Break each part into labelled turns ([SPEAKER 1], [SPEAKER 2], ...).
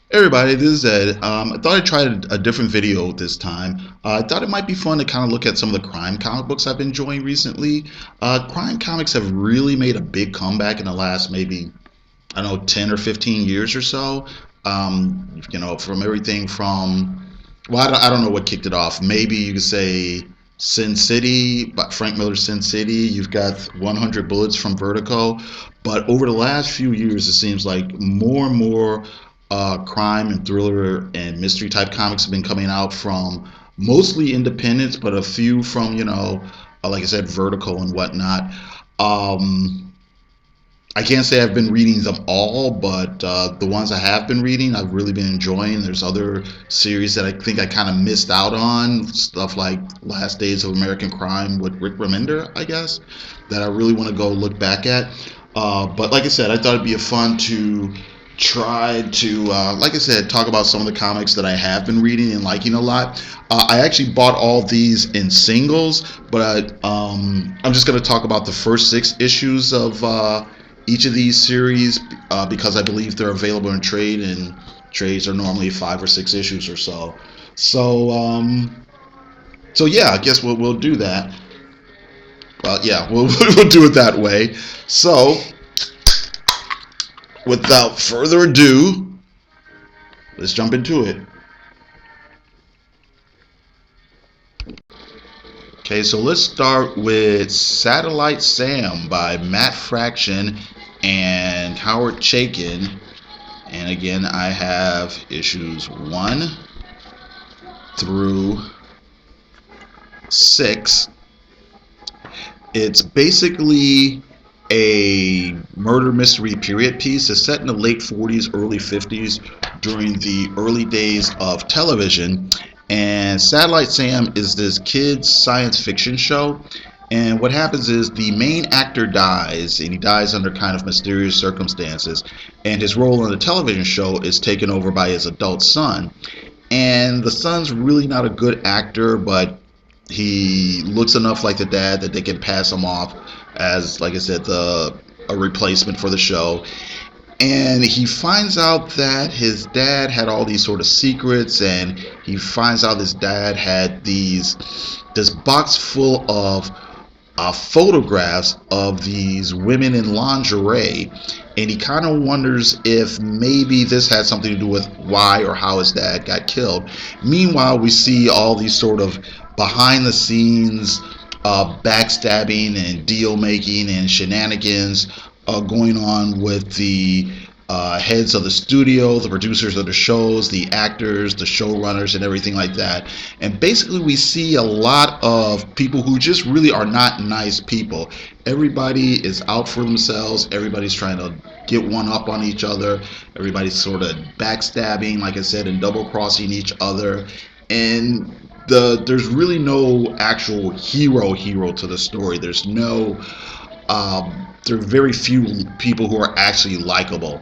[SPEAKER 1] Hey everybody, this is Ed. I thought I'd try a different video this time. I thought it might be fun to kind of look at some of the crime comic books I've been enjoying recently. Crime comics have really made a big comeback in the last maybe, I don't know, 10 or 15 years or so. From everything from, well, I don't know what kicked it off. Maybe you could say Sin City, but Frank Miller's Sin City. You've got 100 Bullets from Vertigo. But over the last few years, it seems like more and more crime and thriller and mystery type comics have been coming out from mostly independents, but a few from, like I said, Vertigo and whatnot. Um, I can't say I've been reading them all, but the ones I have been reading, I've really been enjoying. There's other series that I think I kind of missed out on, stuff like Last Days of American Crime with Rick Remender, I guess, that I really want to go look back at. But like I said, I thought it'd be a fun to try to, like I said, talk about some of the comics that I have been reading and liking a lot. I actually bought all these in singles, but I'm just going to talk about the first six issues of each of these series because I believe they're available in trade, and trades are normally 5 or 6 issues or so. So, so yeah, I guess we'll do that. Yeah, we'll do it that way. So, without further ado, let's jump into it. Okay, so let's start with Satellite Sam by Matt Fraction and Howard Chaykin. And again, I have issues 1 through 6. It's basically a murder mystery period piece. It's set in the late 40s, early 50s during the early days of television. And Satellite Sam is this kid's science fiction show. And what happens is the main actor dies, and he dies under kind of mysterious circumstances. And his role on the television show is taken over by his adult son. And the son's really not a good actor, but he looks enough like the dad that they can pass him off as, like I said, a replacement for the show. And he finds out that his dad had all these sort of secrets, and he finds out his dad had this box full of photographs of these women in lingerie, and he kind of wonders if maybe this had something to do with why or how his dad got killed. Meanwhile, we see all these sort of behind the scenes backstabbing and deal making and shenanigans going on with the heads of the studio, the producers of the shows, the actors, the showrunners, and everything like that. And basically, we see a lot of people who just really are not nice people. Everybody is out for themselves. Everybody's trying to get one up on each other. Everybody's sort of backstabbing, like I said, and double crossing each other. And there's really no actual hero to the story. There are very few people who are actually likable.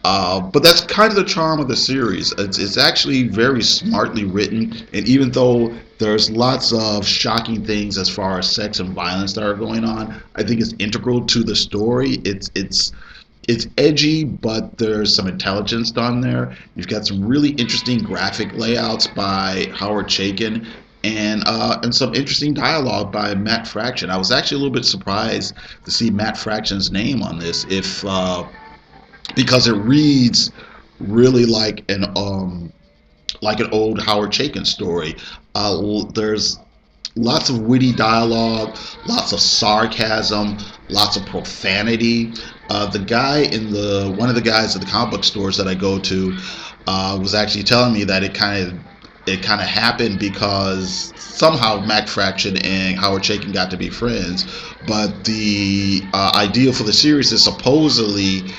[SPEAKER 1] But that's kind of the charm of the series. It's actually very smartly written, and even though there's lots of shocking things as far as sex and violence that are going on, I think it's integral to the story. It's edgy, but there's some intelligence done there. You've got some really interesting graphic layouts by Howard Chaykin, and some interesting dialogue by Matt Fraction. I was actually a little bit surprised to see Matt Fraction's name on this, if because it reads really like an old Howard Chaykin story. There's lots of witty dialogue, lots of sarcasm, lots of profanity. The guy in the one of the guys at the comic book stores that I go to was actually telling me that it kind of happened because somehow Mac Fraction and Howard Chaykin got to be friends. But the idea for the series is supposedly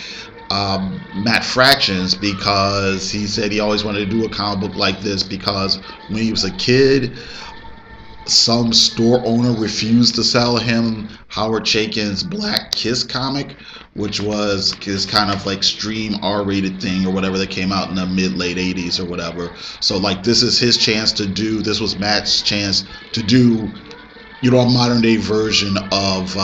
[SPEAKER 1] Matt Fractions, because he said he always wanted to do a comic book like this because when he was a kid, some store owner refused to sell him Howard Chaykin's Black Kiss comic, which was his kind of like extreme R-rated thing or whatever that came out in the mid-late 80s or whatever. So like this was Matt's chance to do, a modern day version of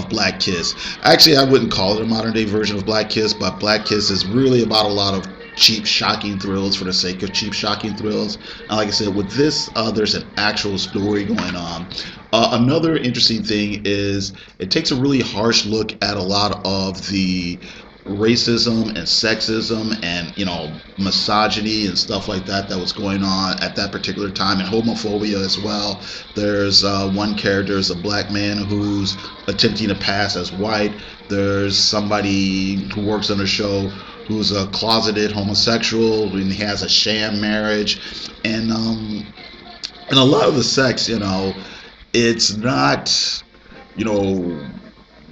[SPEAKER 1] Black Kiss. Actually, I wouldn't call it a modern day version of Black Kiss, but Black Kiss is really about a lot of cheap, shocking thrills for the sake of cheap, shocking thrills. And like I said, with this, there's an actual story going on. Another interesting thing is it takes a really harsh look at a lot of the racism and sexism and misogyny and stuff like that that was going on at that particular time, and homophobia as well. There's one character is a black man who's attempting to pass as white. There's somebody who works on the show who's a closeted homosexual and he has a sham marriage, and a lot of the sex, it's not, you know,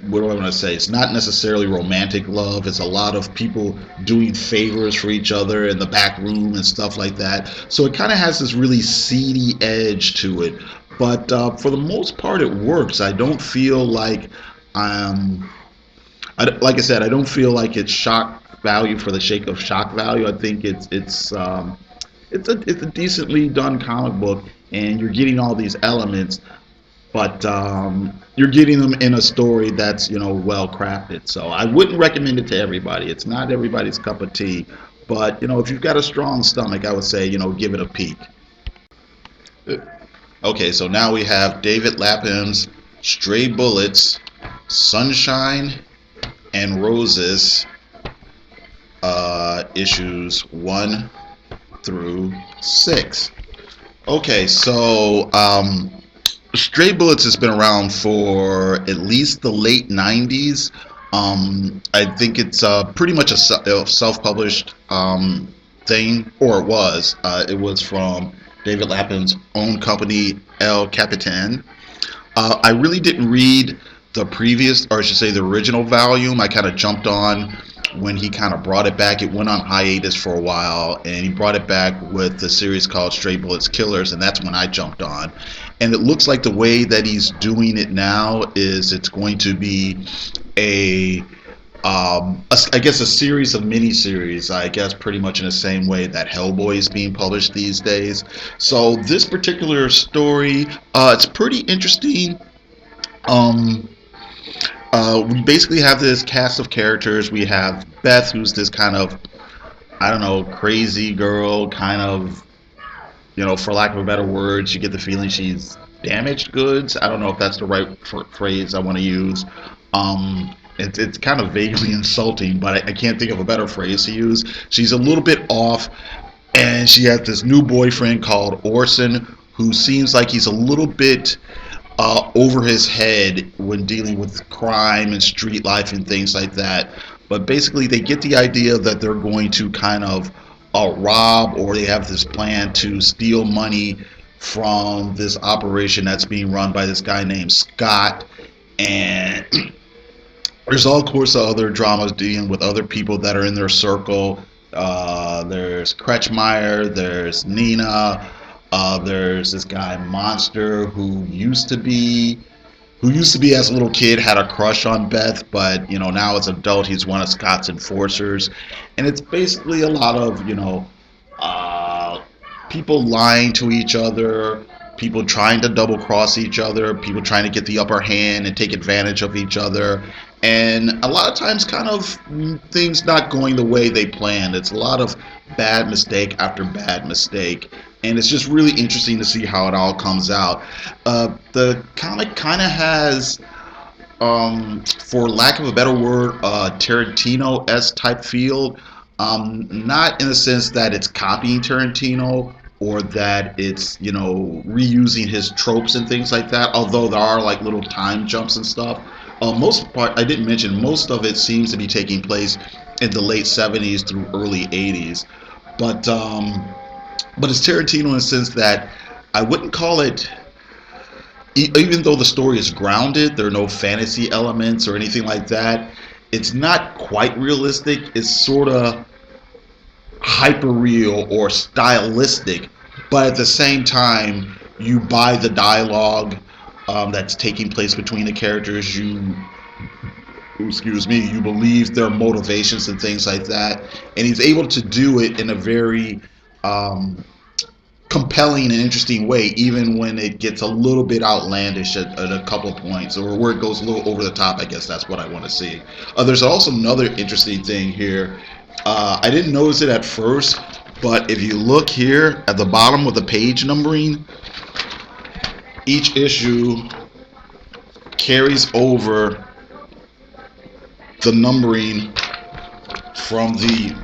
[SPEAKER 1] what do I want to say? It's not necessarily romantic love. It's a lot of people doing favors for each other in the back room and stuff like that. So it kind of has this really seedy edge to it. But for the most part, it works. I don't feel like like I said, I don't feel like it's shock value for the sake of shock value. I think it's a decently done comic book, and you're getting all these elements, but you're getting them in a story that's well crafted. So I wouldn't recommend it to everybody. It's not everybody's cup of tea, but if you've got a strong stomach, I would say give it a peek. Okay, so now we have David Lapham's Stray Bullets, Sunshine and Roses, issues 1 through 6. Okay, so Stray Bullets has been around for at least the late 90s. I think it's pretty much a self-published thing, or it was. It was from David Lapham's own company, El Capitan. I really didn't read the previous, or I should say the original volume. I kind of jumped on when he kind of brought it back. It went on hiatus for a while, and he brought it back with the series called Stray Bullets Killers, and that's when I jumped on. And it looks like the way that he's doing it now is it's going to be I guess a series of mini-series, I guess pretty much in the same way that Hellboy is being published these days. So this particular story, it's pretty interesting. Um, we basically have this cast of characters. We have Beth, who's this kind of, I don't know, crazy girl, kind of, for lack of a better word, you get the feeling she's damaged goods. I don't know if that's the right phrase I want to use. It's kind of vaguely insulting, but I can't think of a better phrase to use. She's a little bit off, and she has this new boyfriend called Orson, who seems like he's a little bit over his head when dealing with crime and street life and things like that. But basically, they get the idea that they're going to kind of rob, or they have this plan to steal money from this operation that's being run by this guy named Scott. And there's all sorts of other dramas dealing with other people that are in their circle. There's Kretschmeyer, there's Nina, there's this guy Monster who used to be as a little kid had a crush on Beth, but now as an adult he's one of Scott's enforcers, and it's basically a lot of people lying to each other, people trying to double cross each other, people trying to get the upper hand and take advantage of each other, and a lot of times kind of things not going the way they planned. It's a lot of bad mistake after bad mistake, and it's just really interesting to see how it all comes out. The comic kind of has, for lack of a better word, Tarantino-esque type feel. Not in the sense that it's copying Tarantino or that it's reusing his tropes and things like that. Although there are like little time jumps and stuff. Most part, I didn't mention, most of it seems to be taking place in the late 70s through early 80s. But it's Tarantino in the sense that I wouldn't call it, even though the story is grounded, there are no fantasy elements or anything like that. It's not quite realistic. It's sort of hyper real or stylistic, but at the same time, you buy the dialogue that's taking place between the characters. You believe their motivations and things like that, and he's able to do it in a very compelling and interesting way, even when it gets a little bit outlandish at a couple of points, or where it goes a little over the top. I guess that's what I want to see. There's also another interesting thing here. I didn't notice it at first, but if you look here at the bottom with the page numbering, each issue carries over the numbering from the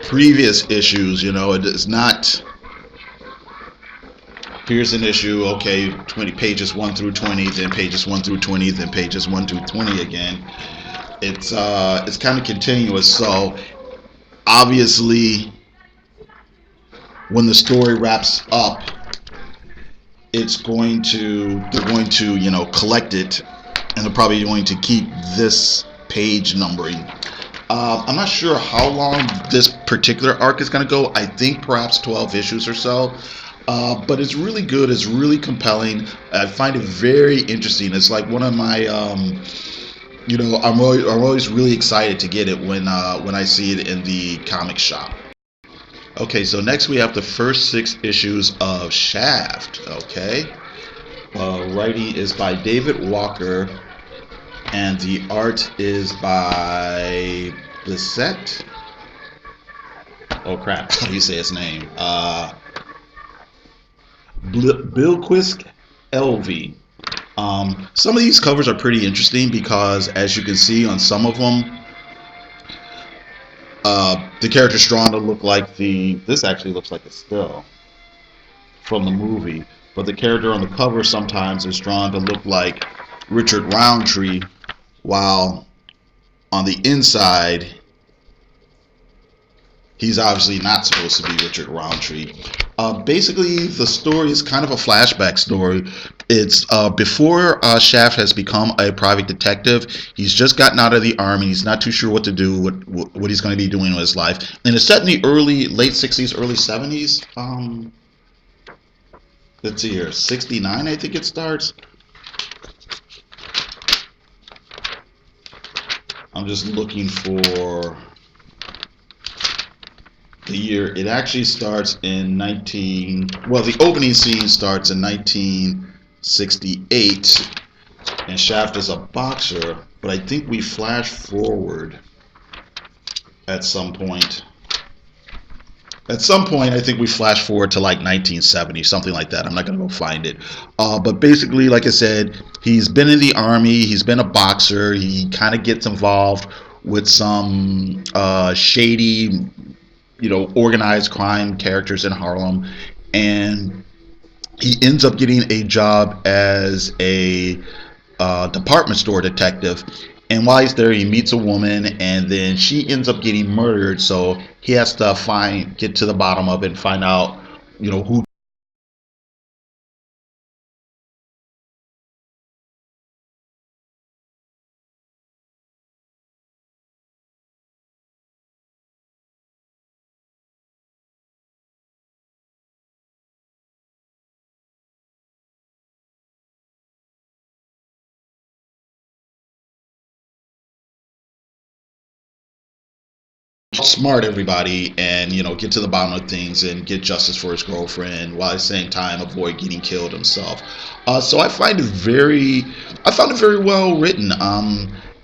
[SPEAKER 1] previous issues. You know, it is not here's an issue, okay, 20 pages 1 through 20, then pages 1 through 20, then pages 1 through 20 again. It's kind of continuous. So obviously, when the story wraps up, they're going to collect it, and they're probably going to keep this page numbering. I'm not sure how long this particular arc is going to go. I think perhaps 12 issues or so. But it's really good. It's really compelling. I find it very interesting. It's like one of my, I'm always really excited to get it when I see it in the comic shop. Okay, so next we have the first 6 issues of Shaft. Okay, writing is by David Walker, and the art is by Bissett. Oh crap! How do you say his name? Bilquist LV. Some of these covers are pretty interesting because, as you can see on some of them, the character's drawn to look like the. This actually looks like a still from the movie, but the character on the cover sometimes is drawn to look like Richard Roundtree, while on the inside, he's obviously not supposed to be Richard Roundtree. Basically, the story is kind of a flashback story. It's before Shaft has become a private detective. He's just gotten out of the army. He's not too sure what to do, what he's going to be doing with his life. And it's set in the late 60s, early 70s. Let's see here, 69, I think it starts. I'm just looking for the year. It actually starts in the opening scene starts in 1968, and Shaft is a boxer, but I think we flash forward at some point. At some point, I think we flash forward to like 1970, something like that. I'm not going to go find it. But basically, like I said, he's been in the army. He's been a boxer. He kind of gets involved with some shady, organized crime characters in Harlem, and he ends up getting a job as a department store detective. And while he's there, he meets a woman, and then she ends up getting murdered. So he has to get to the bottom of it, and find out, who. Smart everybody, and get to the bottom of things and get justice for his girlfriend, while at the same time avoid getting killed himself. So I found it very well written.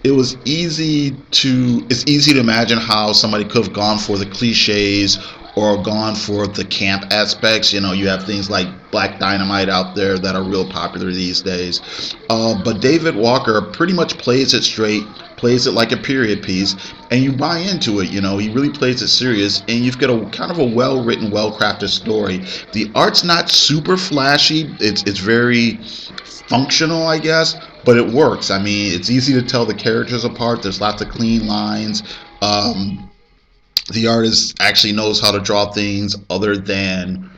[SPEAKER 1] It's easy to imagine how somebody could have gone for the cliches or gone for the camp aspects. You have things like Black Dynamite out there that are real popular these days. But David Walker pretty much plays it straight, plays it like a period piece, and you buy into it. He really plays it serious, and you've got a kind of a well-written, well-crafted story. The art's not super flashy. It's very functional, I guess, but it works. I mean, it's easy to tell the characters apart. There's lots of clean lines. The artist actually knows how to draw things other than,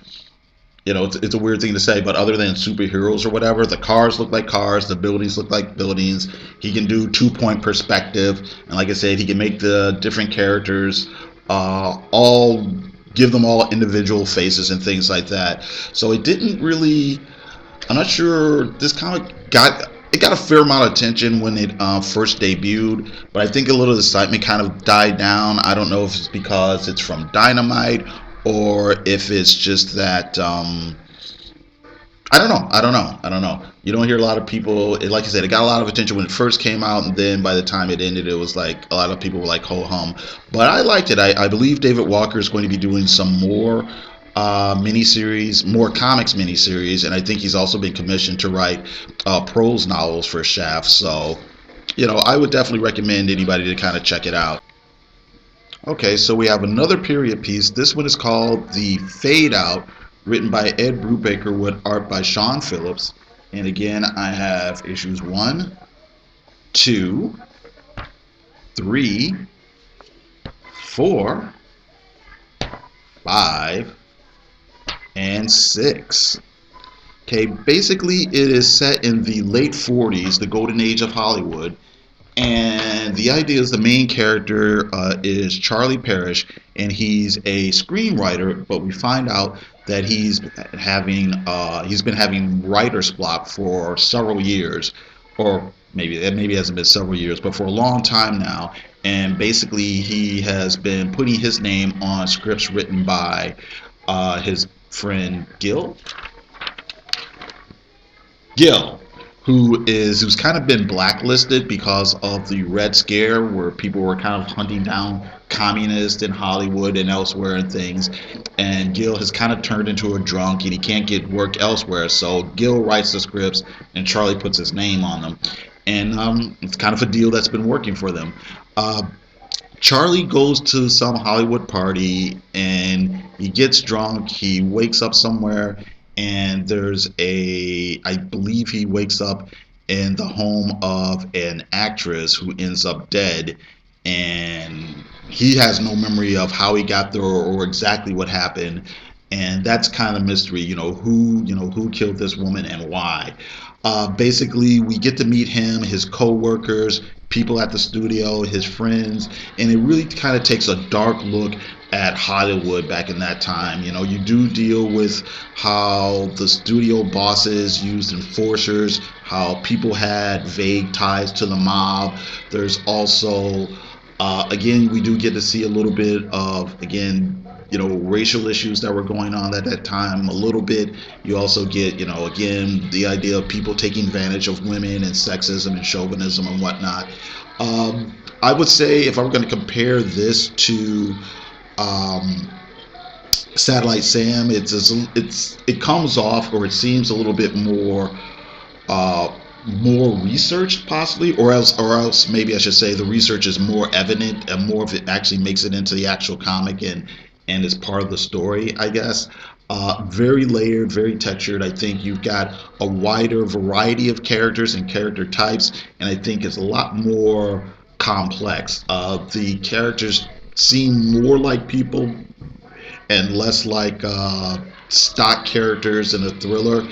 [SPEAKER 1] it's a weird thing to say, but other than superheroes or whatever. The cars look like cars, the buildings look like buildings. He can do 2-point perspective, and like I said, he can make the different characters all give them all individual faces and things like that. So it didn't really. I'm not sure this comic got a fair amount of attention when it first debuted, but I think a little of the excitement kind of died down. I don't know if it's because it's from Dynamite, or if it's just that I don't know. You don't hear a lot of people. Like I said, it got a lot of attention when it first came out, and then by the time it ended, it was like a lot of people were like ho hum. But I liked it. I believe David Walker is going to be doing some more miniseries, more comics miniseries, and I think he's also been commissioned to write prose novels for Shaft. So, I would definitely recommend anybody to kind of check it out. Okay, so we have another period piece. This one is called The Fade Out, written by Ed Brubaker with art by Sean Phillips. And again, I have issues 1, 2, 3, 4, 5, and 6. Okay, basically, it is set in the late 40s, the golden age of Hollywood, and the idea is the main character is Charlie Parrish, and he's a screenwriter. But we find out that he's been having writer's block for several years, or maybe it hasn't been several years, but for a long time now. And basically, he has been putting his name on scripts written by his friend Gil, who's kind of been blacklisted because of the Red Scare, where people were kind of hunting down communists in Hollywood and elsewhere and things. And Gil has kind of turned into a drunk, and he can't get work elsewhere. So Gil writes the scripts, and Charlie puts his name on them. And it's kind of a deal that's been working for them. Uh, Charlie goes to some Hollywood party and he gets drunk. He wakes up somewhere, and I believe he wakes up in the home of an actress who ends up dead. And he has no memory of how he got there, or exactly what happened. And that's kind of mystery, who killed this woman and why. Basically, we get to meet him, his co-workers, people at the studio, his friends, and it really kind of takes a dark look at Hollywood back in that time. You do deal with how the studio bosses used enforcers, how people had vague ties to the mob. There's also, again, we do get to see a little bit of, again, racial issues that were going on at that time a little bit. You also get, again, the idea of people taking advantage of women and sexism and chauvinism and whatnot. I would say if I'm going to compare this to um, Satellite Sam, it comes off, or it seems a little bit uh, more researched, possibly, or else maybe I should say the research is more evident, and more of it actually makes it into the actual comic and is part of the story, I guess. Very layered, very textured. I think you've got a wider variety of characters and character types, and I think it's a lot more complex. The characters seem more like people and less like stock characters in a thriller.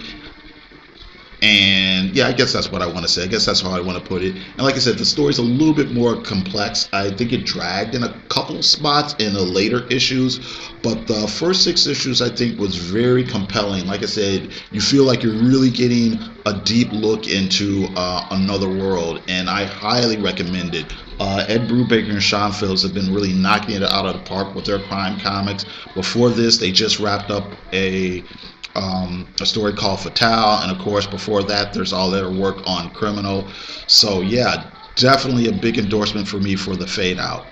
[SPEAKER 1] And yeah, I guess that's what I want to say. I guess that's how I want to put it. And like I said, the story's a little bit more complex. I think it dragged in a couple spots in the later issues, but the first 6 issues I think was very compelling. Like I said, you feel like you're really getting a deep look into another world, and I highly recommend it. Ed Brubaker and Sean Phillips have been really knocking it out of the park with their crime comics. Before this, they just wrapped up a story called Fatale, and of course before that there's all their work on Criminal. So yeah, definitely a big endorsement for me for The Fade Out.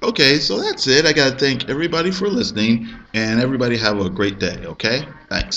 [SPEAKER 1] Okay, so that's it. I gotta thank everybody for listening, and everybody have a great day. Okay, thanks.